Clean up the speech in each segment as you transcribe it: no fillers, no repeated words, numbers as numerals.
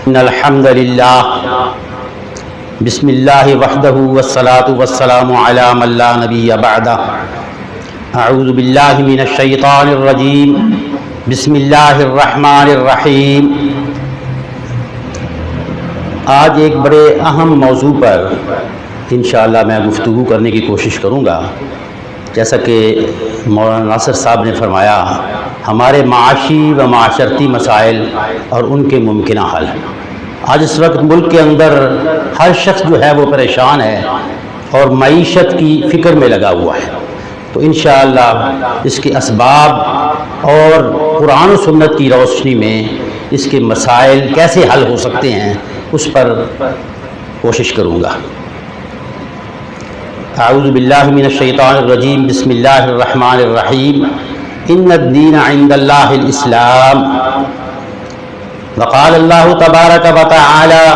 ان الحمد للہ بسم اللہ وحدہ والصلاة والسلام علی من لا نبی بعدہ اعوذ باللہ من الشیطان الرجیم بسم اللہ الرحمن الرحیم۔ آج ایک بڑے اہم موضوع پر انشاءاللہ میں گفتگو کرنے کی کوشش کروں گا۔ جیسا کہ مولانا ناصر صاحب نے فرمایا، ہمارے معاشی و معاشرتی مسائل اور ان کے ممکنہ حل۔ آج اس وقت ملک کے اندر ہر شخص جو ہے وہ پریشان ہے اور معیشت کی فکر میں لگا ہوا ہے، تو انشاءاللہ اس کے اسباب اور قرآن و سنت کی روشنی میں اس کے مسائل کیسے حل ہو سکتے ہیں اس پر کوشش کروں گا۔ اعوذ باللہ من الشیطان الرجیم بسم اللہ الرحمن الرحیم۔ ان الدین عند اللہ الاسلام۔ وقال اللہ تبارک وتعالی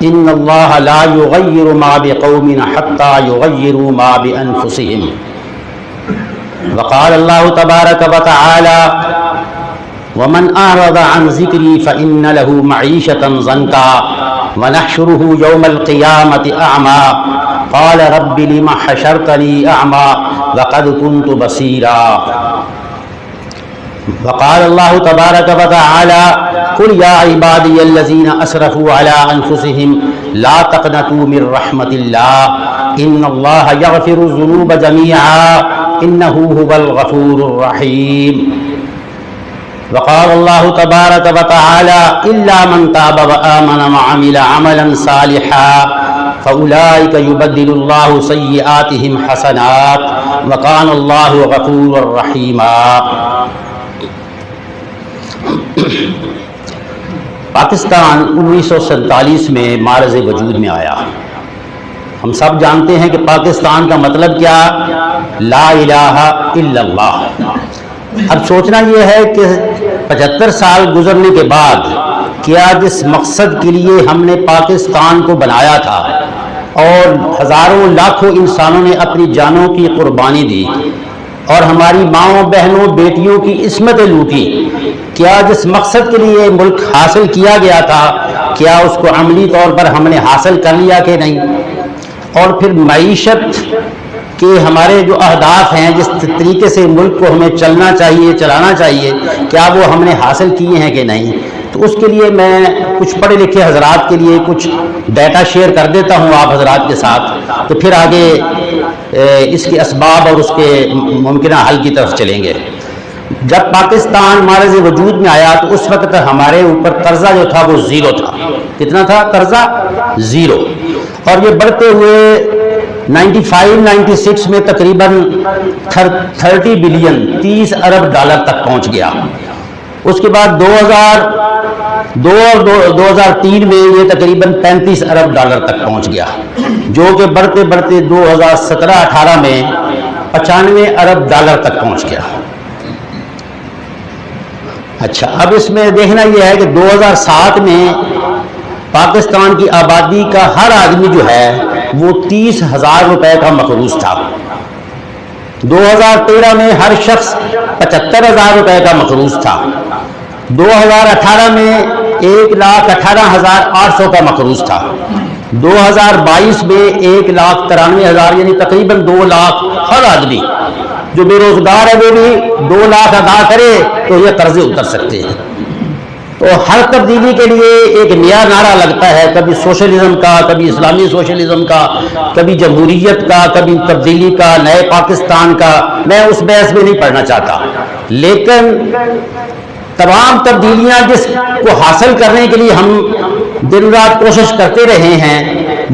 ان اللہ لا یغیر ما بقوم حتی یغیروا ما بانفسہم۔ وقال اللہ تبارک وتعالی ومن اعرض عن ذکری فإن له معیشۃ ضنکا ونحشرہ یوم القیامۃ اعمی قال رب لم حشرتنی اعمی وقد كنت بصیرا۔ وقال اللہ تبارک وتعالی قل یا عبادی الذین اسرفوا علی انفسہم لا تقنطوا من رحمت اللہ ان اللہ یغفر الذنوب جمیعا انہ هو الغفور الرحیم۔ وقال اللہ تبارک وتعالی الا من تاب وآمن وعمل عملا صالحا فأولئک یبدل اللہ سیئاتہم حسنات وکان اللہ غفورا رحیما۔ پاکستان 1947 میں معرض وجود میں آیا۔ ہم سب جانتے ہیں کہ پاکستان کا مطلب کیا؟ لا الہ الا اللہ۔ اب سوچنا یہ ہے کہ 75 سال گزرنے کے بعد کیا جس مقصد کے لیے ہم نے پاکستان کو بنایا تھا اور ہزاروں لاکھوں انسانوں نے اپنی جانوں کی قربانی دی اور ہماری ماؤں بہنوں بیٹیوں کی عصمتیں لوٹی، کیا جس مقصد کے لیے ملک حاصل کیا گیا تھا کیا اس کو عملی طور پر ہم نے حاصل کر لیا کہ نہیں؟ اور پھر معیشت کہ ہمارے جو اہداف ہیں، جس طریقے سے ملک کو ہمیں چلنا چاہیے چلانا چاہیے، کیا وہ ہم نے حاصل کیے ہیں کہ نہیں؟ تو اس کے لیے میں کچھ پڑھے لکھے حضرات کے لیے کچھ ڈیٹا شیئر کر دیتا ہوں آپ حضرات کے ساتھ، تو پھر آگے اس کے اسباب اور اس کے ممکنہ حل کی طرف چلیں گے۔ جب پاکستان معرض وجود میں آیا تو اس وقت ہمارے اوپر قرضہ جو تھا وہ زیرو تھا۔ کتنا تھا قرضہ؟ زیرو۔ اور یہ بڑھتے ہوئے 95-96 میں تقریباً 30 بلین 30 ارب ڈالر تک پہنچ گیا۔ اس کے بعد 2002 اور 2003 میں یہ تقریباً 35 ارب ڈالر تک پہنچ گیا، جو کہ بڑھتے بڑھتے 2017-18 میں 95 ارب ڈالر تک پہنچ گیا۔ اچھا، اب اس میں دیکھنا یہ ہے کہ 2007 میں پاکستان کی آبادی کا ہر آدمی جو ہے وہ 30,000 روپے کا مقروض تھا۔ 2013 میں ہر شخص 75,000 روپے کا مقروض تھا۔ 2018 میں 1,18,800 کا مقروض تھا۔ 2022 میں 1,93,000 یعنی تقریباً 2 لاکھ ہر آدمی جو بے روزگار ہے وہ بھی 2 لاکھ ادا کرے تو یہ قرضے اتر سکتے ہیں۔ تو ہر تبدیلی کے لیے ایک نیا نعرہ لگتا ہے، کبھی سوشلزم کا، کبھی اسلامی سوشلزم کا، کبھی جمہوریت کا، کبھی تبدیلی کا، نئے پاکستان کا۔ میں اس بحث میں نہیں پڑھنا چاہتا، لیکن تمام تبدیلیاں جس کو حاصل کرنے کے لیے ہم دن رات کوشش کرتے رہے ہیں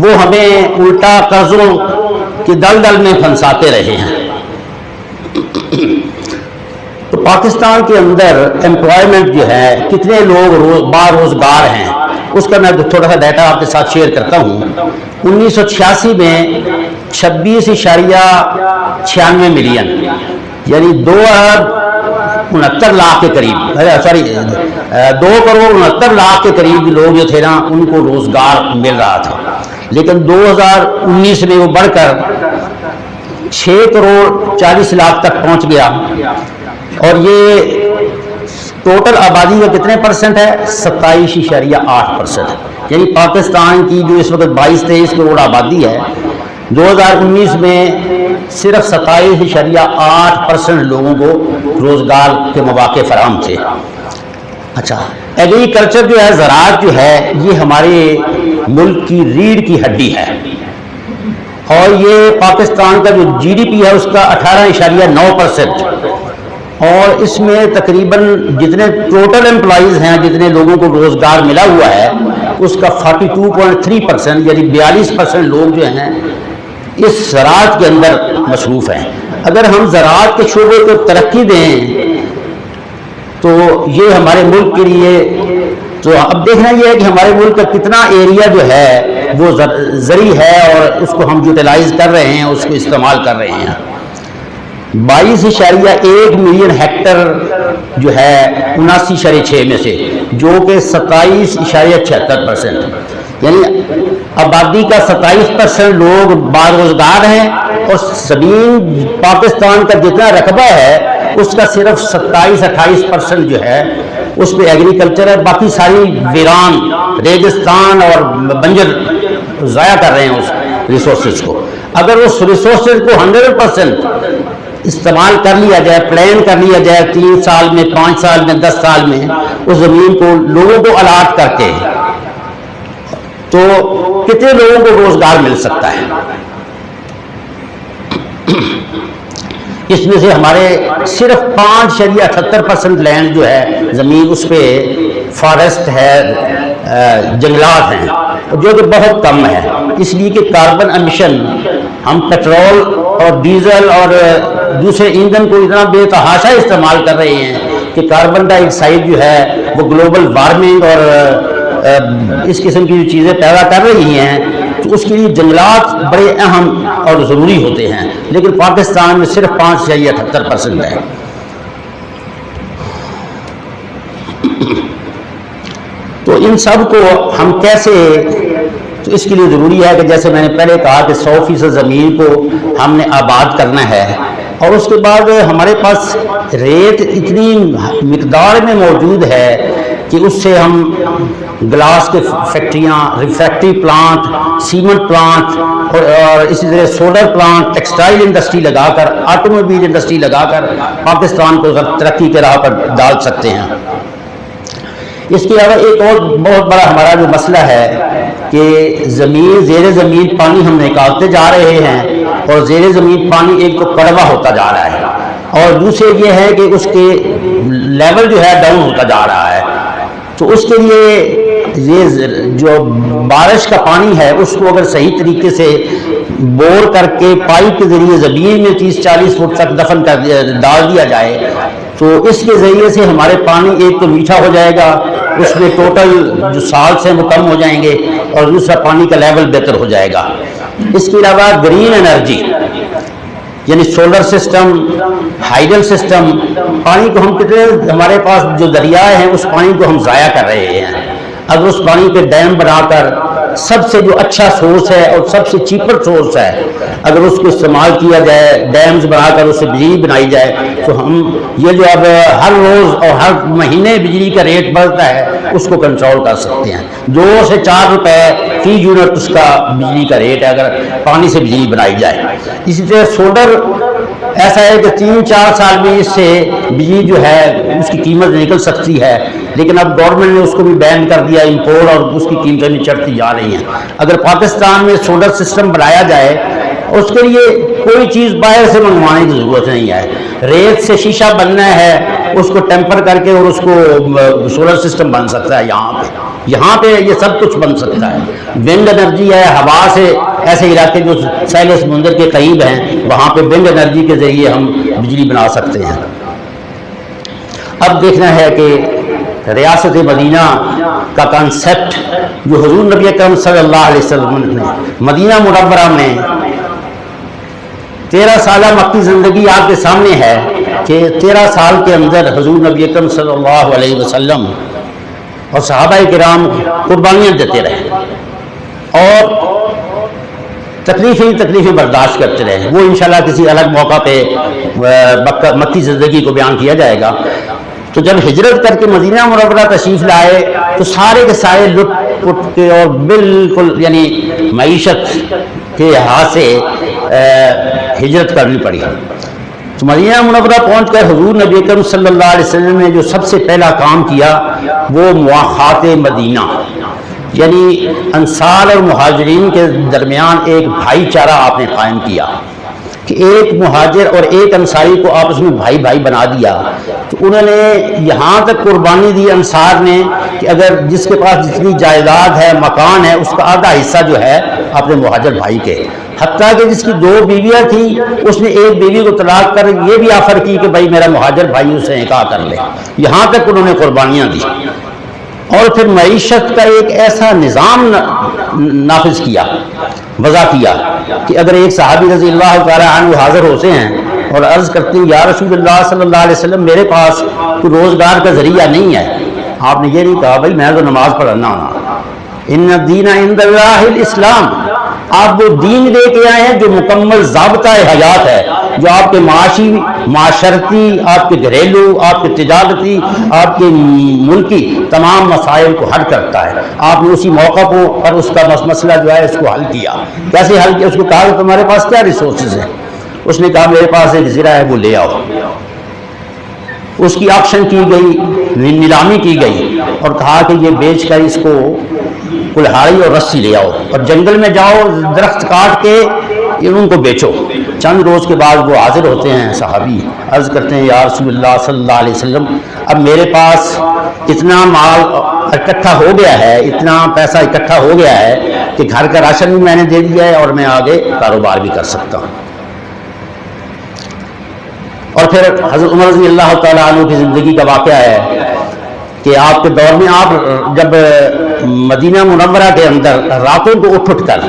وہ ہمیں الٹا قرضوں کی دلدل میں پھنساتے رہے ہیں۔ تو پاکستان کے اندر امپلائمنٹ جو ہے، کتنے لوگ باروزگار ہیں، اس کا میں تھوڑا سا ڈیٹا آپ کے ساتھ شیئر کرتا ہوں۔ 1986 میں 26.96 ملین یعنی 2 ارب 69 لاکھ کے قریب 2 کروڑ 69 لاکھ کے قریب لوگ جو تھے نا ان کو روزگار مل رہا تھا، لیکن 2019 میں وہ بڑھ کر 6 کروڑ 40 لاکھ تک پہنچ گیا، اور یہ ٹوٹل آبادی کا کتنے پرسنٹ ہے؟ 27.8%. یعنی پاکستان کی جو اس وقت 22-23 کروڑ آبادی ہے، 2019 میں صرف 27.8% لوگوں کو روزگار کے مواقع فراہم تھے. اچھا، ایگریکلچر جو ہے، زراعت جو ہے، یہ ہمارے ملک کی ریڑھ کی ہڈی ہے، اور یہ پاکستان کا جو جی ڈی پی ہے اس کا 18.9%، اور اس میں تقریباً جتنے ٹوٹل امپلائیز ہیں، جتنے لوگوں کو روزگار ملا ہوا ہے، اس کا 42.3%، یعنی 42% لوگ جو ہیں اس زراعت کے اندر مصروف ہیں. اگر ہم زراعت کے شعبے کو ترقی دیں تو یہ ہمارے ملک کے لیے، تو اب دیکھنا یہ ہے کہ ہمارے ملک کا کتنا ایریا جو ہے وہ زرعی ہے، اور اس کو ہم یوٹیلائز کر رہے ہیں، اس کو استعمال کر رہے ہیں. 22.1 ملین ہیکٹر جو ہے 79.6 میں سے، جو کہ 27.76%، یعنی آبادی کا 27% لوگ باروزگار ہیں، اور زمین پاکستان کا جتنا رقبہ ہے اس کا صرف 27-28% جو ہے اس پہ ایگریکلچر ہے. باقی ساری ویران، ریگستان اور بنجر ضائع کر رہے ہیں اس ریسورسز کو. اگر اس ریسورسز کو 100% استعمال کر لیا جائے، پلان کر لیا جائے 3 سال میں، 5 سال میں، 10 سال میں، اس زمین کو لوگوں کو الاٹ کر کے، تو کتنے لوگوں کو روزگار مل سکتا ہے. اس میں سے ہمارے صرف 5.78% لینڈ جو ہے زمین، اس پہ فارسٹ ہے، جنگلات ہیں، جو کہ بہت کم ہے. اس لیے کہ کاربن امیشن، ہم پیٹرول اور ڈیزل اور دوسرے ایندھن کو اتنا بے تحاشا استعمال کر رہے ہیں کہ کاربن ڈائی آکسائڈ جو ہے وہ گلوبل وارمنگ اور اس قسم کی جو چیزیں پیدا کر رہی ہیں، تو اس کے لیے جنگلات بڑے اہم اور ضروری ہوتے ہیں. لیکن پاکستان میں صرف 5.78% ہے. تو ان سب کو ہم کیسے، تو اس کے لیے ضروری ہے کہ جیسے میں نے پہلے کہا کہ 100% زمین کو ہم نے آباد کرنا ہے، اور اس کے بعد ہمارے پاس ریت اتنی مقدار میں موجود ہے کہ اس سے ہم گلاس کے فیکٹریاں، ریفریکٹری پلانٹ، سیمنٹ پلانٹ، اور اسی طرح سولر پلانٹ، ٹیکسٹائل انڈسٹری لگا کر، آٹو موبائل انڈسٹری لگا کر پاکستان کو ترقی کے راہ پر ڈال سکتے ہیں. اس کے علاوہ ایک اور بہت بڑا ہمارا جو مسئلہ ہے کہ زمین، زیر زمین پانی ہم نکالتے جا رہے ہیں، اور زیر زمین پانی ایک تو کڑوا ہوتا جا رہا ہے، اور دوسرے یہ ہے کہ اس کے لیول جو ہے ڈاؤن ہوتا جا رہا ہے. تو اس کے لیے یہ جو بارش کا پانی ہے اس کو اگر صحیح طریقے سے بور کر کے پائپ کے ذریعے زمین میں 30-40 فٹ تک دفن کر ڈال دیا جائے، تو اس کے ذریعے سے ہمارے پانی ایک تو میٹھا ہو جائے گا، اس میں ٹوٹل جو سالٹس ہیں وہ کم ہو جائیں گے، اور دوسرا پانی کا لیول بہتر ہو جائے گا. اس کے علاوہ گرین انرجی، یعنی سولر سسٹم، ہائیڈل سسٹم، پانی کو ہم کتنے، ہمارے پاس جو دریائے ہیں اس پانی کو ہم ضائع کر رہے ہیں. اگر اس پانی پہ ڈیم بنا کر، سب سے جو اچھا سورس ہے اور سب سے چیپر سورس ہے، اگر اس کو استعمال کیا جائے، ڈیمز بنا کر اس سے بجلی بنائی جائے، تو ہم یہ جو اب ہر روز اور ہر مہینے بجلی کا ریٹ بڑھتا ہے اس کو کنٹرول کر سکتے ہیں. 2 سے 4 روپے فی یونٹ اس کا بجلی کا ریٹ ہے اگر پانی سے بجلی بنائی جائے. اسی طرح سولر ایسا ہے کہ 3-4 سال میں اس سے بجلی جو ہے اس کی قیمت نکل سکتی ہے، لیکن اب گورنمنٹ نے اس کو بھی بین کر دیا، امپورٹ، اور اس کی قیمتیں بھی چڑھتی جا رہی ہیں. اگر پاکستان میں سولر سسٹم بنایا جائے، اس کے لیے کوئی چیز باہر سے منگوانے کی ضرورت نہیں ہے. ریت سے شیشہ بننا ہے، اس کو ٹیمپر کر کے اور اس کو سولر سسٹم بن سکتا ہے. یہاں پہ یہ سب کچھ بن سکتا ہے. ونڈ انرجی ہے، ہوا سے، ایسے علاقے جو ساحل سمندر کے قریب ہیں وہاں پہ ونڈ انرجی کے ذریعے ہم بجلی بنا سکتے ہیں. اب دیکھنا ہے کہ ریاست مدینہ کا کانسیپٹ جو حضور نبی اکرم صلی اللہ علیہ وسلم نے مدینہ منورہ میں 13 سالہ مکی زندگی آپ کے سامنے ہے کہ 13 سال کے اندر حضور نبی اکرم صلی اللہ علیہ وسلم اور صحابہ کرام قربانیاں دیتے رہے اور تکلیفیں برداشت کرتے رہے. وہ انشاءاللہ کسی الگ موقع پہ مکی زندگی کو بیان کیا جائے گا. تو جب ہجرت کر کے مدینہ منورہ تشریف لائے تو سارے کے سارے لٹ پٹ کے اور بالکل یعنی معیشت کے لحاظ سے ہجرت کرنی پڑی. تو مدینہ منورہ پہنچ کر حضور نبی اکرم صلی اللہ علیہ وسلم نے جو سب سے پہلا کام کیا وہ مواخات مدینہ، یعنی انصار اور مہاجرین کے درمیان ایک بھائی چارہ آپ نے قائم کیا کہ ایک مہاجر اور ایک انصاری کو آپس میں بھائی بھائی بنا دیا. تو انہوں نے یہاں تک قربانی دی انصار نے کہ اگر جس کے پاس جتنی جائیداد ہے، مکان ہے، اس کا آدھا حصہ جو ہے اپنے مہاجر بھائی کے، حتیٰ کہ جس کی 2 بیویاں تھیں اس نے ایک بیوی کو طلاق کر یہ بھی آفر کی کہ بھائی میرا مہاجر بھائی اسے نکاح کر لے. یہاں تک انہوں نے قربانیاں دی. اور پھر معیشت کا ایک ایسا نظام نافذ کیا، وضع کیا کہ اگر ایک صحابی رضی اللہ تعالی عنہ حاضر ہوتے ہیں اور عرض کرتے ہیں یا رسول اللہ صلی اللہ علیہ وسلم میرے پاس کوئی روزگار کا ذریعہ نہیں ہے، آپ نے یہ نہیں کہا بھائی میں تو نماز پڑھنا ہونا، ان الدین عند اللہ الاسلام، آپ وہ دین لے کے آئے ہیں جو مکمل ضابطہ حیات ہے، جو آپ کے معاشی، معاشرتی، آپ کے گھریلو، آپ کے تجارتی، آپ کے ملکی تمام مسائل کو حل کرتا ہے. آپ نے اسی موقع پر اس کا مسئلہ جو ہے اس کو حل کیا. کیسے حل کیا؟ اس کو کہا کہ تمہارے پاس کیا ریسورسز ہیں؟ اس نے کہا میرے پاس ایک زرہ ہے وہ لے آؤ. اس کی آکشن کی گئی، نیلامی کی گئی اور کہا کہ یہ بیچ کر اس کو کلہاڑی اور رسی لے آؤ اور جنگل میں جاؤ، درخت کاٹ کے ان کو بیچو. چند روز کے بعد وہ حاضر ہوتے ہیں صحابی، عرض کرتے ہیں یا رسول اللہ صلی اللہ علیہ وسلم اب میرے پاس اتنا مال اکٹھا ہو گیا ہے، اتنا پیسہ اکٹھا ہو گیا ہے کہ گھر کا راشن بھی میں نے دے دیا ہے اور میں آگے کاروبار بھی کر سکتا ہوں. اور پھر حضرت عمر رضی اللہ تعالیٰ عنہ کی زندگی کا واقعہ ہے کہ آپ کے دور میں آپ جب مدینہ منورہ کے اندر راتوں کو اٹھ کر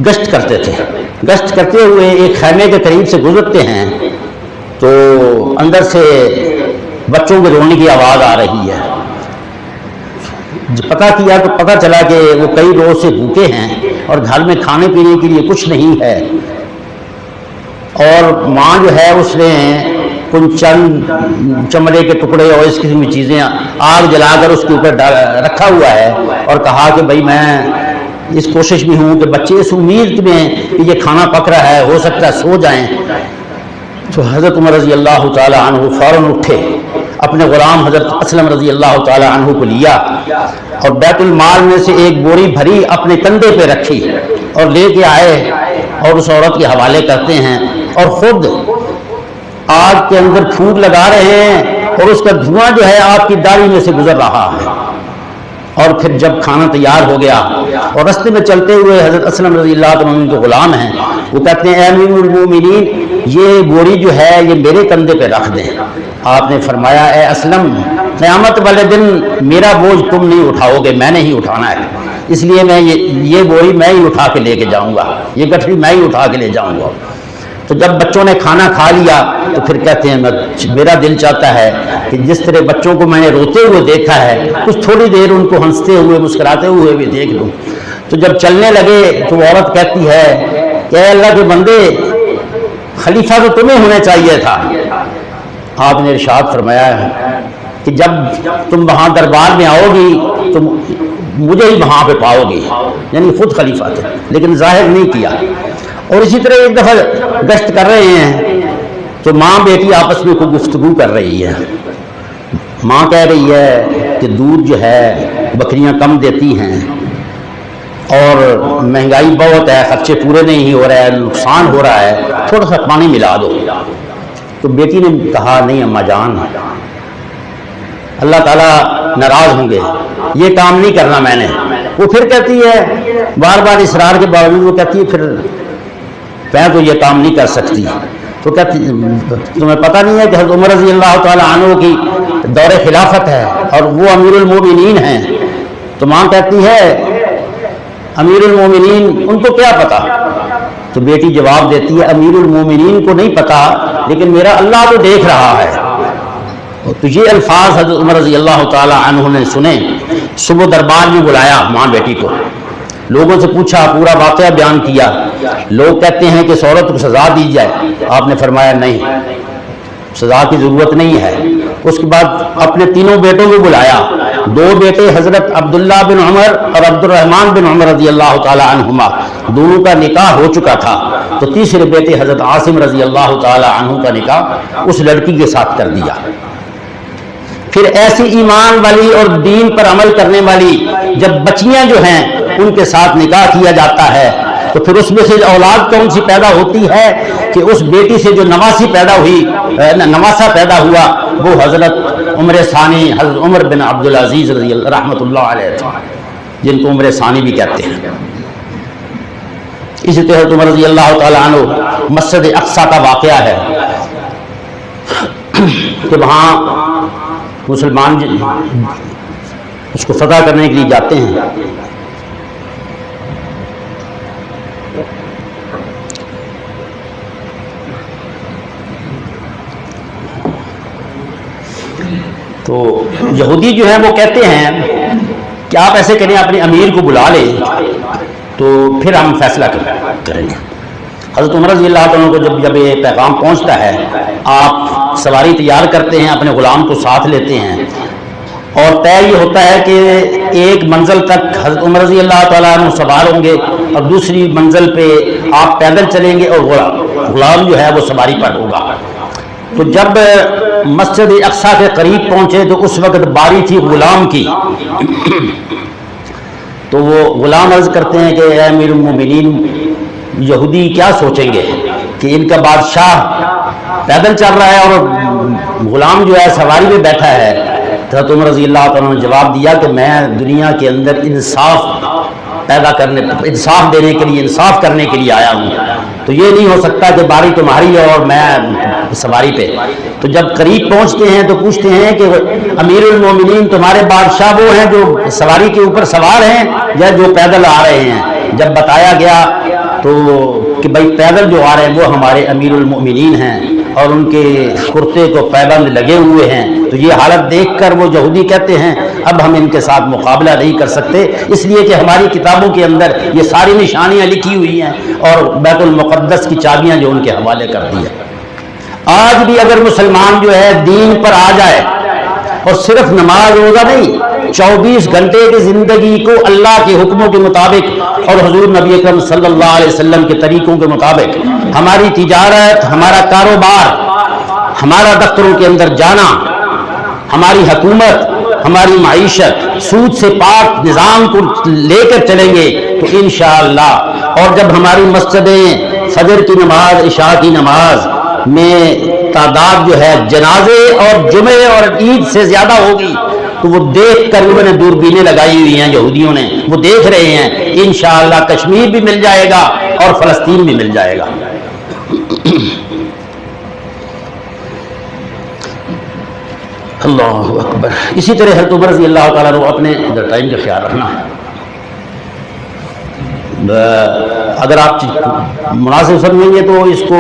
گشت کرتے تھے، گشت کرتے ہوئے ایک خیمے کے قریب سے گزرتے ہیں تو اندر سے بچوں کے رونے کی آواز آ رہی ہے. پتہ کیا تو پتہ چلا کہ وہ کئی روز سے بھوکے ہیں اور گھر میں کھانے پینے کے لیے کچھ نہیں ہے. اور ماں جو ہے اس نے کچھ چند چمڑے کے ٹکڑے اور اس قسم کی چیزیں آگ جلا کر اس کے اوپر رکھا ہوا ہے اور کہا کہ بھائی میں اس کوشش میں ہوں کہ بچے اس امید میں کہ یہ کھانا پک رہا ہے، ہو سکتا ہے سو جائیں. تو حضرت عمر رضی اللہ تعالی عنہ فوراً اٹھے، اپنے غلام حضرت اسلم رضی اللہ تعالی عنہ کو لیا اور بیت المال میں سے ایک بوری بھری اپنے کندھے پہ رکھی اور لے کے آئے اور اس عورت کے حوالے کرتے ہیں اور خود آگ کے اندر پھونک لگا رہے ہیں اور اس کا دھواں جو ہے آپ کی داڑھی میں سے گزر رہا ہے. اور پھر جب کھانا تیار ہو گیا اور رستے میں چلتے ہوئے حضرت اسلم رضی اللہ عنہ کے غلام ہیں، وہ کہتے ہیں اے امیر المومنین یہ بوری جو ہے یہ میرے کندھے پہ رکھ دیں. آپ نے فرمایا اے اسلم قیامت والے دن میرا بوجھ تم نہیں اٹھاؤ گے، میں نے ہی اٹھانا ہے، اس لیے میں یہ بوری میں ہی اٹھا کے لے کے جاؤں گا، یہ گٹھڑی میں ہی اٹھا کے لے جاؤں گا. تو جب بچوں نے کھانا کھا لیا تو پھر کہتے ہیں میرا دل چاہتا ہے کہ جس طرح بچوں کو میں نے روتے ہوئے دیکھا ہے کچھ تھوڑی دیر ان کو ہنستے ہوئے مسکراتے ہوئے بھی دیکھ لوں. تو جب چلنے لگے تو وہ عورت کہتی ہے کہ اے اللہ کے بندے خلیفہ تو تمہیں ہونا چاہیے تھا. آپ نے ارشاد فرمایا ہے کہ جب تم وہاں دربار میں آؤ گی تو مجھے ہی وہاں پہ پاؤ گی، یعنی خود خلیفہ تھے لیکن ظاہر نہیں کیا. اور اسی طرح ایک دفعہ گشت کر رہے ہیں تو ماں بیٹی آپس میں کوئی گفتگو کر رہی ہے. ماں کہہ رہی ہے کہ دودھ جو ہے بکریاں کم دیتی ہیں اور مہنگائی بہت ہے، خرچے پورے نہیں ہو رہے ہیں، نقصان ہو رہا ہے، تھوڑا سا پانی ملا دو. تو بیٹی نے کہا نہیں اماں جان، اللہ تعالیٰ ناراض ہوں گے، یہ کام نہیں کرنا میں نے. وہ پھر کہتی ہے بار بار اصرار کے باوجود وہ کہتی ہے پھر میں تو یہ کام نہیں کر سکتی. تو کہتی تمہیں پتہ نہیں ہے کہ حضرت عمر رضی اللہ تعالی عنہ کی دور خلافت ہے اور وہ امیر المومنین ہیں. تو ماں کہتی ہے امیر المومنین ان کو کیا پتا. تو بیٹی جواب دیتی ہے امیر المومنین کو نہیں پتا لیکن میرا اللہ تو دیکھ رہا ہے. تو یہ الفاظ حضرت عمر رضی اللہ تعالی عنہ نے سنے. صبح دربار میں بلایا ماں بیٹی کو، لوگوں سے پوچھا، پورا واقعہ بیان کیا. لوگ کہتے ہیں کہ اس عورت کو سزا دی جائے. آپ نے فرمایا نہیں، سزا کی ضرورت نہیں ہے۔ اس کے بعد اپنے تینوں بیٹوں کو بلایا، دو بیٹے حضرت عبداللہ بن عمر اور عبد الرحمن بن عمر رضی اللہ تعالی عنہما، دونوں کا نکاح ہو چکا تھا، تو تیسرے بیٹے حضرت عاصم رضی اللہ تعالی عنہ کا نکاح اس لڑکی کے ساتھ کر دیا۔ پھر ایسی ایمان والی اور دین پر عمل کرنے والی جب بچیاں جو ہیں ان کے ساتھ نکاح کیا جاتا ہے تو پھر اس میں سے اولاد کون سی پیدا ہوتی ہے کہ اس بیٹی سے جو نواسی پیدا ہوئی، نواسا پیدا ہوا، وہ حضرت عمر ثانی، حضرت عمر بن عبدالعزیز رضی اللہ رحمۃ اللہ علیہ تھے، جن کو عمر ثانی بھی کہتے ہیں۔ اسی طرح عمر رضی اللہ تعالیٰ عنہ مسجد اقصی کا واقعہ ہے کہ وہاں مسلمان اس کو فتح کرنے کے لیے جاتے ہیں، تو یہودی جو ہیں وہ کہتے ہیں کہ آپ ایسے کریں، اپنے امیر کو بلا لیں تو پھر ہم فیصلہ کریں گے۔ حضرت عمر رضی اللہ عنہ کو جب یہ پیغام پہنچتا ہے، آپ سواری تیار کرتے ہیں، اپنے غلام کو ساتھ لیتے ہیں، اور طے یہ ہوتا ہے کہ ایک منزل تک حضرت عمر رضی اللہ تعالیٰ عنہ سوار ہوں گے اور دوسری منزل پہ آپ پیدل چلیں گے اور غلام جو ہے وہ سواری پر ہوگا۔ تو جب مسجد اقصی کے قریب پہنچے تو اس وقت باری تھی غلام کی، تو وہ غلام عرض کرتے ہیں کہ اے امیر المومنین، یہودی کیا سوچیں گے کہ ان کا بادشاہ پیدل چل رہا ہے اور غلام جو ہے سواری میں بیٹھا ہے۔ حضرت عمر رضی اللہ عنہ نے جواب دیا کہ میں دنیا کے اندر انصاف انصاف دینے کے لیے، انصاف کرنے کے لیے آیا ہوں، تو یہ نہیں ہو سکتا کہ باری تمہاری ہے اور میں سواری پہ۔ تو جب قریب پہنچتے ہیں تو پوچھتے ہیں کہ امیر المومنین، تمہارے بادشاہ وہ ہیں جو سواری کے اوپر سوار ہیں یا جو پیدل آ رہے ہیں؟ جب بتایا گیا تو کہ بھائی پیدل جو آ رہے ہیں وہ ہمارے امیر المومنین ہیں اور ان کے کرتے کو پیبند لگے ہوئے ہیں، تو یہ حالت دیکھ کر وہ یہودی کہتے ہیں اب ہم ان کے ساتھ مقابلہ نہیں کر سکتے، اس لیے کہ ہماری کتابوں کے اندر یہ ساری نشانیاں لکھی ہوئی ہیں اور بیت المقدس کی چابیاں جو ان کے حوالے کر دی ہے۔ آج بھی اگر مسلمان جو ہے دین پر آ جائے اور صرف نماز روزہ نہیں، 24 گھنٹے کی زندگی کو اللہ کے حکموں کے مطابق اور حضور نبی اکرم صلی اللہ علیہ وسلم کے طریقوں کے مطابق ہماری تجارت، ہمارا کاروبار، ہمارا دفتروں کے اندر جانا، ہماری حکومت، ہماری معیشت سود سے پاک نظام کو لے کر چلیں گے تو انشاءاللہ، اور جب ہماری مسجدیں فجر کی نماز، عشاء کی نماز میں تعداد جو ہے جنازے اور جمعے اور عید سے زیادہ ہوگی تو وہ دیکھ کر انہوں نے دوربینیں لگائی ہوئی ہیں یہودیوں نے، وہ دیکھ رہے ہیں انشاءاللہ کشمیر بھی مل جائے گا اور فلسطین بھی مل جائے گا۔ اللہ اکبر۔ اسی طرح حضرت عمر رضی اللہ تعالیٰ عنہ اپنے ٹائم کا خیال رکھنا ہے، اگر آپ مناسب سمجھیں گے تو اس کو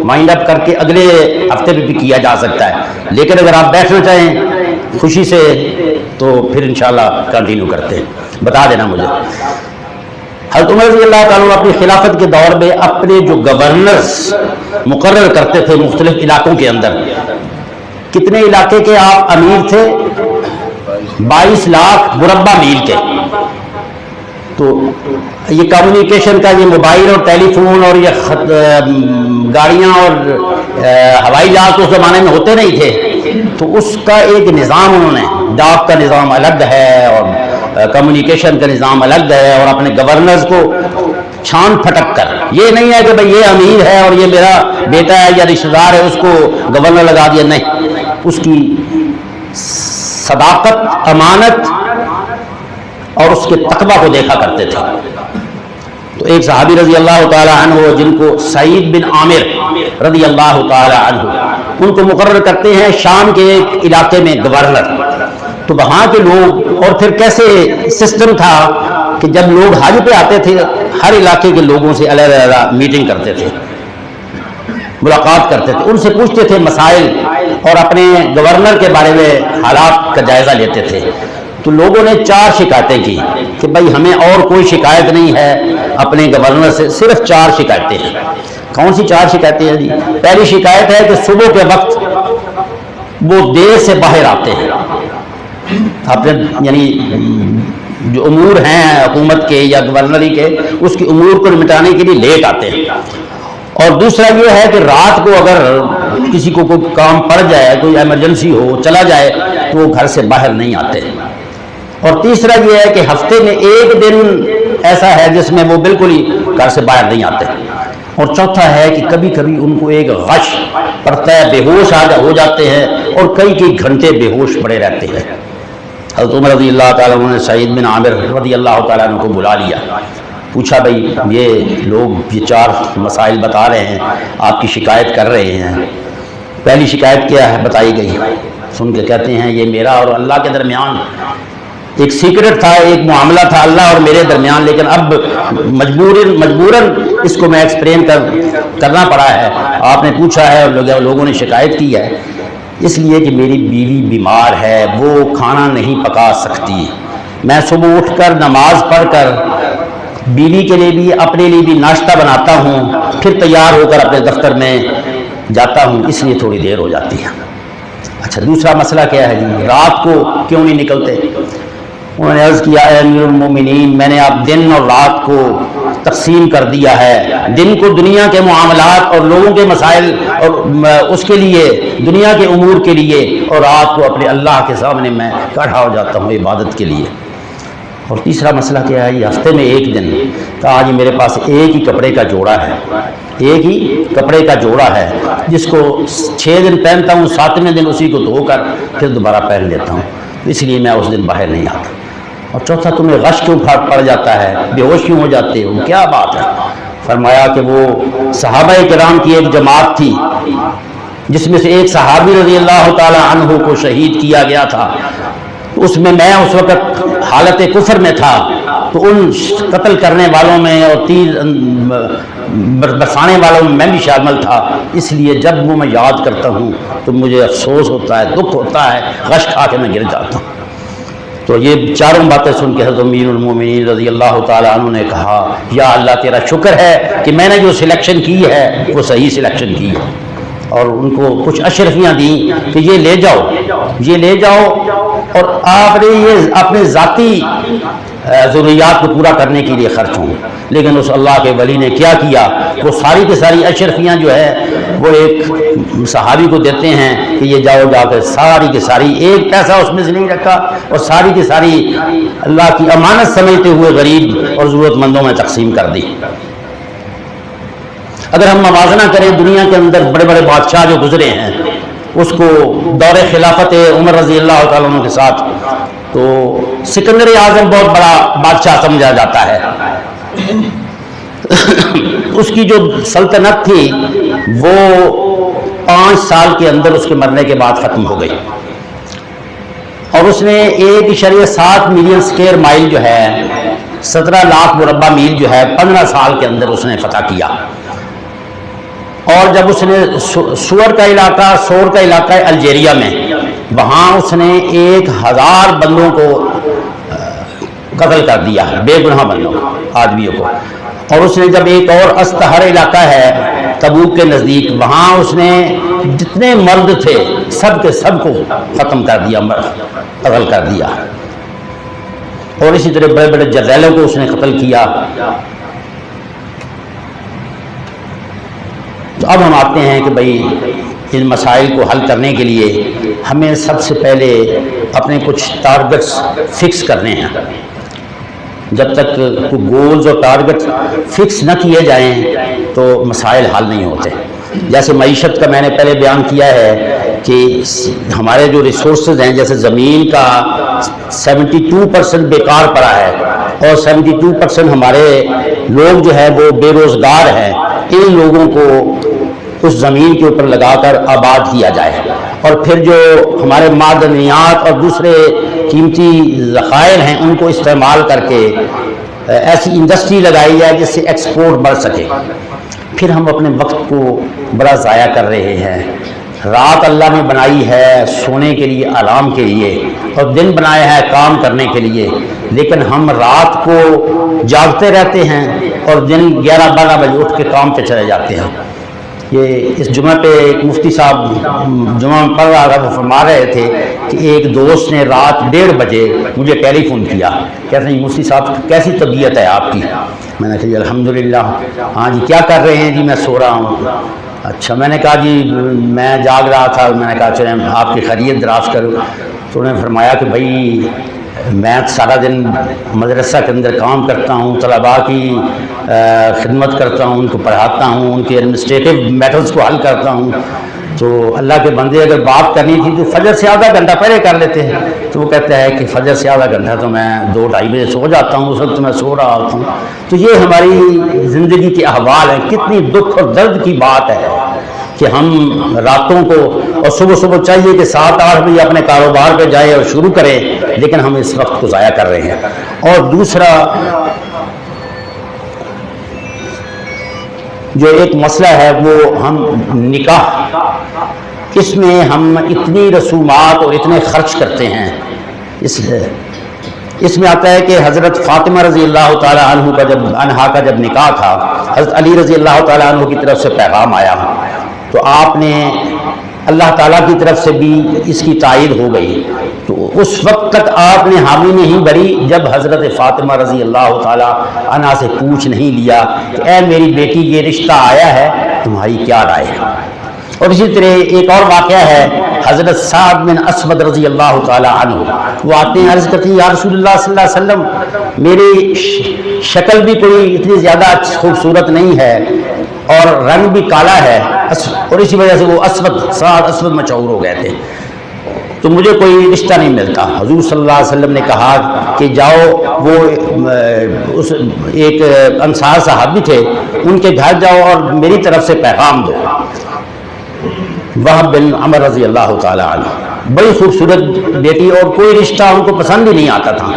مائنڈ اپ کر کے اگلے ہفتے بھی کیا جا سکتا ہے، لیکن اگر آپ بیٹھنا چاہیں خوشی سے تو پھر انشاءاللہ کنٹینیو کرتے ہیں، بتا دینا مجھے۔ حضرت عمر رضی اللہ تعالیٰ اپنی خلافت کے دور میں اپنے جو گورنرز مقرر کرتے تھے مختلف علاقوں کے اندر، کتنے علاقے کے آپ امیر تھے؟ 22 لاکھ مربع میل کے۔ تو یہ کمیونیکیشن کا، یہ موبائل اور ٹیلی فون اور یہ گاڑیاں اور ہوائی جہاز تو اس زمانے میں ہوتے نہیں تھے، تو اس کا ایک نظام انہوں نے، ڈاک کا نظام الگ ہے اور کمیونیکیشن کا نظام الگ ہے، اور اپنے گورنرز کو چھان پھٹک کر، یہ نہیں ہے کہ بھئی یہ امیر ہے اور یہ میرا بیٹا ہے یا رشتہ دار ہے اس کو گورنر لگا دیا، نہیں، اس کی صداقت، امانت اور اس کے تقوی کو دیکھا کرتے تھے۔ تو ایک صحابی رضی اللہ تعالی عنہ جن کو سعید بن عامر رضی اللہ تعالی عنہ، ان کو مقرر کرتے ہیں شام کے ایک علاقے میں گورنر۔ تو وہاں کے لوگ، اور پھر کیسے سسٹم تھا کہ جب لوگ حج پہ آتے تھے ہر علاقے کے لوگوں سے علیحدہ میٹنگ کرتے تھے، ملاقات کرتے تھے، ان سے پوچھتے تھے مسائل اور اپنے گورنر کے بارے میں حالات کا جائزہ لیتے تھے۔ تو لوگوں نے 4 شکایتیں کی کہ بھائی ہمیں اور کوئی شکایت نہیں ہے اپنے گورنر سے، صرف 4 شکایتیں ہیں۔ کون سی 4 شکایتیں ہیں جی؟ پہلی شکایت ہے کہ صبح کے وقت وہ دیر سے باہر آتے ہیں، اپنے یعنی جو امور ہیں حکومت کے یا گورنری کے، اس کے امور کو نمٹانے کے لیے لیٹ آتے ہیں۔ اور دوسرا یہ ہے کہ رات کو اگر کسی کو کوئی کام پڑ جائے، کوئی ایمرجنسی ہو، چلا جائے، تو وہ گھر سے باہر نہیں آتے۔ اور تیسرا یہ ہے کہ ہفتے میں ایک دن ایسا ہے جس میں وہ بالکل ہی گھر سے باہر نہیں آتے۔ اور چوتھا ہے کہ کبھی کبھی ان کو ایک غش پڑتا ہے، بے ہوش ہو جاتے ہیں اور کئی گھنٹے بے ہوش پڑے رہتے ہیں۔ حضرت عمر رضی اللہ تعالیٰ عنہ نے سعید بن عامر رضی اللہ تعالیٰ عنہ کو بلا لیا، پوچھا بھائی یہ لوگ یہ 4 مسائل بتا رہے ہیں، آپ کی شکایت کر رہے ہیں، پہلی شکایت کیا ہے بتائی گئی۔ سن کے کہتے ہیں یہ میرا اور اللہ کے درمیان ایک سیکرٹ تھا، ایک معاملہ تھا اللہ اور میرے درمیان، لیکن اب مجبوراً اس کو میں ایکسپلین کرنا پڑا ہے۔ آپ نے پوچھا ہے اور لوگوں نے شکایت کی ہے، اس لیے کہ میری بیوی بیمار ہے، وہ کھانا نہیں پکا سکتی۔ میں صبح اٹھ کر نماز پڑھ کر بیوی کے لیے بھی اپنے لیے بھی ناشتہ بناتا ہوں، پھر تیار ہو کر اپنے دفتر میں جاتا ہوں، اس لیے تھوڑی دیر ہو جاتی ہے۔ اچھا دوسرا مسئلہ کیا ہے جی، رات کو کیوں نہیں نکلتے؟ انہوں نے عرض کیا اے امیر المومنین، میں نے اب دن اور رات کو تقسیم کر دیا ہے۔ دن کو دنیا کے معاملات اور لوگوں کے مسائل اور اس کے لیے، دنیا کے امور کے لیے، اور رات کو اپنے اللہ کے سامنے میں کھڑا ہو جاتا ہوں عبادت کے لیے۔ اور تیسرا مسئلہ کیا ہے، یہ ہفتے میں ایک دن، کہ آج میرے پاس ایک ہی کپڑے کا جوڑا ہے، ایک ہی کپڑے کا جوڑا ہے جس کو 6 دن پہنتا ہوں، 7ویں دن اسی کو دھو کر پھر دوبارہ پہن لیتا ہوں، اس لیے میں اس دن باہر نہیں آتا۔ اور چوتھا تمہیں غش کیوں پڑ جاتا ہے، بے ہوش کیوں ہو جاتے ہو، کیا بات ہے؟ فرمایا کہ وہ صحابہ کرام کی ایک جماعت تھی جس میں سے ایک صحابی رضی اللہ تعالی عنہ کو شہید کیا گیا تھا، اس میں وقت حالت کفر میں تھا، تو ان قتل کرنے والوں میں اور تیر برسانے والوں میں بھی شامل تھا، اس لیے جب وہ میں یاد کرتا ہوں تو مجھے افسوس ہوتا ہے، دکھ ہوتا ہے، غش کھا کے میں گر جاتا ہوں۔ تو یہ چاروں باتیں سن کے حضرت امیر المومنین رضی اللہ تعالیٰ عنہ نے کہا یا اللہ تیرا شکر ہے کہ میں نے جو سلیکشن کی ہے وہ صحیح سلیکشن کی ہے، اور ان کو کچھ اشرفیاں دیں کہ یہ لے جاؤ اور آپ نے یہ اپنے ذاتی ضروریات کو پورا کرنے کے لیے خرچ ہوں۔ لیکن اس اللہ کے ولی نے کیا کیا، وہ ساری کی ساری اشرفیاں جو ہے وہ ایک صحابی کو دیتے ہیں کہ یہ جاؤ، جا کر ساری کی ساری، ایک پیسہ اس میں سے نہیں رکھا، اور ساری کی ساری اللہ کی امانت سمجھتے ہوئے غریب اور ضرورت مندوں میں تقسیم کر دی۔ اگر ہم موازنہ کریں دنیا کے اندر بڑے بڑے بادشاہ جو گزرے ہیں، اس کو دور خلافت عمر رضی اللہ تعالیٰ عنہ کے ساتھ، تو سکندر اعظم بہت بڑا بادشاہ سمجھا جاتا ہے۔ اس کی جو سلطنت تھی وہ 5 سال کے اندر اس کے مرنے کے بعد ختم ہو گئی، اور اس نے 1.7 ملین اسکوائر مائل جو ہے، 17 لاکھ مربع میل جو ہے 15 سال کے اندر اس نے فتح کیا۔ اور جب اس نے سور کا علاقہ ہے الجیریا میں، وہاں اس نے 1000 بندوں کو قتل کر دیا، بے گناہ بندوں آدمیوں کو۔ اور اس نے جب ایک اور استہر علاقہ ہے تبوک کے نزدیک، وہاں اس نے جتنے مرد تھے سب کے سب کو ختم کر دیا، قتل کر دیا۔ اور اسی طرح بڑے بڑے جرنیلوں کو اس نے قتل کیا۔ تو اب ہم آتے ہیں کہ بھائی ان مسائل کو حل کرنے کے لیے ہمیں سب سے پہلے اپنے کچھ ٹارگٹس فکس کرنے ہیں۔ جب تک کوئی گولز اور ٹارگٹ فکس نہ کیے جائیں تو مسائل حل نہیں ہوتے۔ جیسے معیشت کا میں نے پہلے بیان کیا ہے کہ ہمارے جو ریسورسز ہیں، جیسے زمین کا 72% بیکار پڑا ہے، اور 72% ہمارے لوگ جو ہے وہ بے روزگار ہیں، ان لوگوں کو اس زمین کے اوپر لگا کر آباد کیا جائے، اور پھر جو ہمارے معدنیات اور دوسرے قیمتی ذخائر ہیں ان کو استعمال کر کے ایسی انڈسٹری لگائی جائے جس سے ایکسپورٹ بڑھ سکے۔ پھر ہم اپنے وقت کو بڑا ضائع کر رہے ہیں۔ رات اللہ نے بنائی ہے سونے کے لیے، آرام کے لیے، اور دن بنایا ہے کام کرنے کے لیے، لیکن ہم رات کو جاگتے رہتے ہیں اور دن 11-12 بجے اٹھ کے کام پہ چلے جاتے ہیں۔ یہ اس جمعہ پہ ایک مفتی صاحب جمعہ میں پڑھ رہا تھا، وہ فرما رہے تھے کہ ایک دوست نے رات 1:30 بجے مجھے ٹیلی فون کیا، کہتے ہیں مفتی صاحب کیسی طبیعت ہے آپ کی؟ میں نے کہا جی الحمدللہ۔ ہاں جی کیا کر رہے ہیں؟ جی میں سو رہا ہوں۔ اچھا، میں نے کہا جی میں جاگ رہا تھا، میں نے کہا چلیں آپ کی خیریت دراز کروں۔ تو انہوں نے فرمایا کہ بھائی میں سارا دن مدرسہ کے اندر کام کرتا ہوں، طلباء کی خدمت کرتا ہوں، ان کو پڑھاتا ہوں، ان کے ایڈمنسٹریٹو میٹرز کو حل کرتا ہوں، تو اللہ کے بندے اگر بات کرنی تھی تو فجر سے آدھا گھنٹہ پہلے کر لیتے ہیں۔ تو وہ کہتا ہے کہ فجر سے آدھا گھنٹہ تو میں 2-2:30 بجے سو جاتا ہوں، اس وقت میں سو رہا ہوتا ہوں۔ تو یہ ہماری زندگی کے احوال ہیں، کتنی دکھ اور درد کی بات ہے کہ ہم راتوں کو، اور صبح چاہیے کہ 7-8 بجے اپنے کاروبار پہ جائیں اور شروع کریں، لیکن ہم اس وقت کو ضائع کر رہے ہیں۔ اور دوسرا جو ایک مسئلہ ہے وہ ہم نکاح، اس میں ہم اتنی رسومات اور اتنے خرچ کرتے ہیں۔ اس میں آتا ہے کہ حضرت فاطمہ رضی اللہ تعالیٰ عنہا کا جب نکاح تھا، حضرت علی رضی اللہ تعالیٰ عنہ کی طرف سے پیغام آیا، تو آپ نے اللہ تعالیٰ کی طرف سے بھی اس کی تائید ہو گئی۔ تو اس وقت تک آپ نے حامی نہیں بھری جب حضرت فاطمہ رضی اللہ تعالیٰ عنہا سے پوچھ نہیں لیا کہ اے میری بیٹی یہ رشتہ آیا ہے، تمہاری کیا رائے ہے۔ اور اسی طرح ایک اور واقعہ ہے، حضرت سعد بن اسود رضی اللہ تعالیٰ عنہ، وہ آتے ہیں عرض کرتے ہیں یا رسول اللہ صلی اللہ علیہ وسلم میری شکل بھی کوئی اتنی زیادہ خوبصورت نہیں ہے اور رنگ بھی کالا ہے، اور اسی وجہ سے وہ سعد اسود مشہور ہو گئے تھے، تو مجھے کوئی رشتہ نہیں ملتا۔ حضور صلی اللہ علیہ وسلم نے کہا کہ جاؤ، وہ ایک انصار صحابی تھے، ان کے گھر جاؤ اور میری طرف سے پیغام دو۔ وہب بن عمر رضی اللہ تعالیٰ عنہ، بڑی خوبصورت بیٹی، اور کوئی رشتہ ان کو پسند ہی نہیں آتا تھا۔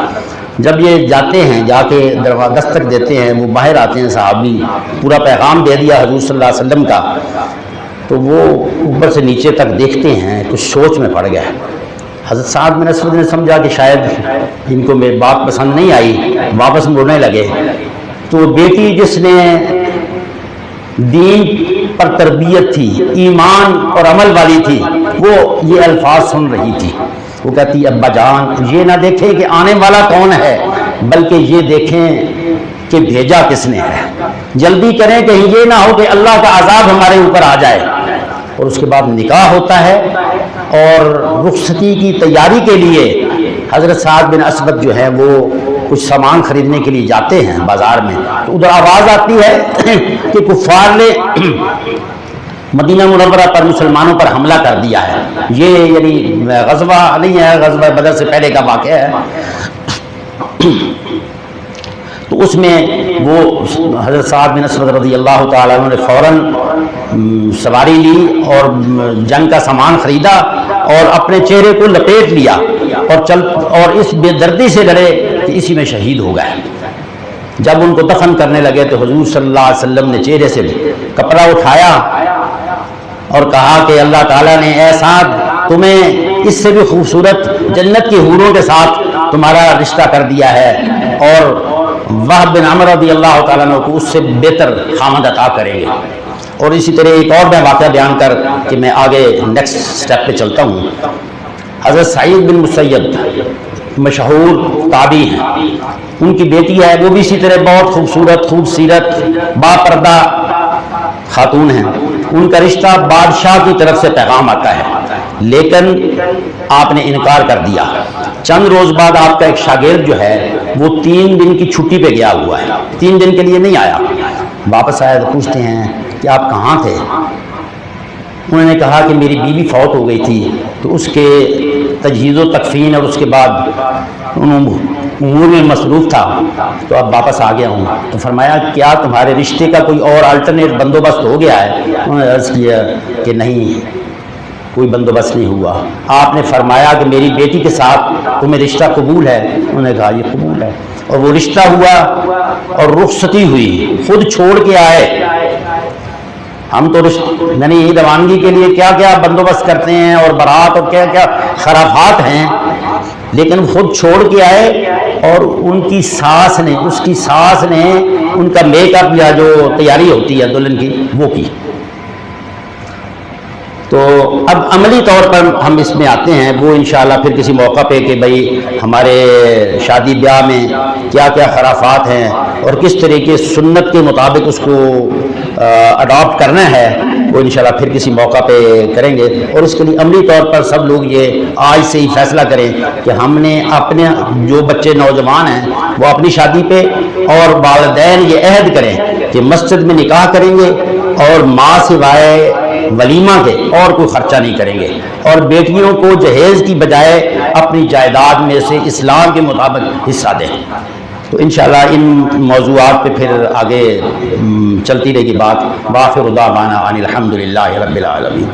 جب یہ جاتے ہیں، جا کے دروازہ دستک دیتے ہیں، وہ باہر آتے ہیں صحابی، پورا پیغام دے دیا حضور صلی اللہ علیہ وسلم کا، تو وہ اوپر سے نیچے تک دیکھتے ہیں، کچھ سوچ میں پڑ گیا۔ حضرت سعد بن اسود نے سمجھا کہ شاید ان کو میری بات پسند نہیں آئی، واپس مڑنے لگے۔ تو وہ بیٹی جس نے دین پر تربیت تھی، ایمان اور عمل والی تھی، وہ یہ الفاظ سن رہی تھی۔ وہ کہتی ابا جان یہ نہ دیکھیں کہ آنے والا کون ہے، بلکہ یہ دیکھیں کہ بھیجا کس نے ہے۔ جلدی کریں کہیں یہ نہ ہو کہ اللہ کا عذاب ہمارے اوپر آ جائے۔ اور اس کے بعد نکاح ہوتا ہے، اور رخصتی کی تیاری کے لیے حضرت سعد بن اسود جو ہے وہ کچھ سامان خریدنے کے لیے جاتے ہیں بازار میں، تو ادھر آواز آتی ہے کہ کفار نے مدینہ منورہ پر مسلمانوں پر حملہ کر دیا ہے۔ یہ یعنی غزوہ نہیں ہے، غزوہ بدر سے پہلے کا واقعہ ہے۔ تو اس میں وہ حضرت سعد بن اسود رضی اللہ تعالیٰ عنہ نے فوراً سواری لی اور جنگ کا سامان خریدا اور اپنے چہرے کو لپیٹ لیا اور اس بے دردی سے لڑے کہ اسی میں شہید ہو گئے۔ جب ان کو دفن کرنے لگے تو حضور صلی اللہ علیہ وسلم نے چہرے سے کپڑا اٹھایا اور کہا کہ اللہ تعالیٰ نے اے سعد تمہیں اس سے بھی خوبصورت جنت کی حوروں کے ساتھ تمہارا رشتہ کر دیا ہے، اور وہب بن عمر رضی اللہ تعالیٰ عنہ کو اس سے بہتر خامد عطا کریں گے۔ اور اسی طرح ایک اور میں واقعہ بیان کر کہ میں آگے نیکسٹ سٹیپ پہ چلتا ہوں۔ حضرت سعید بن مسیب مشہور تابعی ہیں، ان کی بیٹی ہے، وہ بھی اسی طرح بہت خوبصورت خوبصیرت با پردہ خاتون ہیں۔ ان کا رشتہ بادشاہ کی طرف سے پیغام آتا ہے، لیکن آپ نے انکار کر دیا۔ چند روز بعد آپ کا ایک شاگرد جو ہے وہ 3 دن کی چھٹی پہ گیا ہوا ہے، 3 دن کے لیے نہیں آیا۔ واپس آیا تو پوچھتے ہیں کہ آپ کہاں تھے؟ انہوں نے کہا کہ میری بیوی فوت ہو گئی تھی، تو اس کے تجہیز و تکفین اور اس کے بعد امور میں مصروف تھا، تو اب واپس آ گیا ہوں۔ تو فرمایا کیا تمہارے رشتے کا کوئی اور الٹرنیٹ بندوبست ہو گیا ہے؟ انہوں نے عرض کیا کہ نہیں، کوئی بندوبست نہیں ہوا۔ آپ نے فرمایا کہ میری بیٹی کے ساتھ تمہیں رشتہ قبول ہے؟ انہوں نے کہا یہ قبول ہے، اور وہ رشتہ ہوا اور رخصتی ہوئی، خود چھوڑ کے آئے۔ ہم تو یعنی روانگی کے لیے کیا کیا بندوبست کرتے ہیں اور بارات اور کیا کیا خرافات ہیں، لیکن خود چھوڑ کے آئے، اور ان کی ساس نے ان کا میک اپ یا جو تیاری ہوتی ہے دلہن کی وہ کی۔ تو اب عملی طور پر ہم اس میں آتے ہیں، وہ انشاءاللہ پھر کسی موقع پہ کہ بھئی ہمارے شادی بیاہ میں کیا کیا خرافات ہیں اور کس طریقے سنت کے مطابق اس کو اڈاپٹ کرنا ہے، وہ انشاءاللہ پھر کسی موقع پہ کریں گے۔ اور اس کے لیے عملی طور پر سب لوگ یہ آج سے ہی فیصلہ کریں کہ ہم نے اپنے جو بچے نوجوان ہیں وہ اپنی شادی پہ، اور والدین یہ عہد کریں کہ مسجد میں نکاح کریں گے اور ماں سوائے ولیمہ کے اور کوئی خرچہ نہیں کریں گے، اور بیٹیوں کو جہیز کی بجائے اپنی جائیداد میں سے اسلام کے مطابق حصہ دیں۔ تو انشاءاللہ ان موضوعات پہ پھر آگے چلتی رہے گی بات۔ وآخر دعوانا ان الحمدللہ رب العالمین۔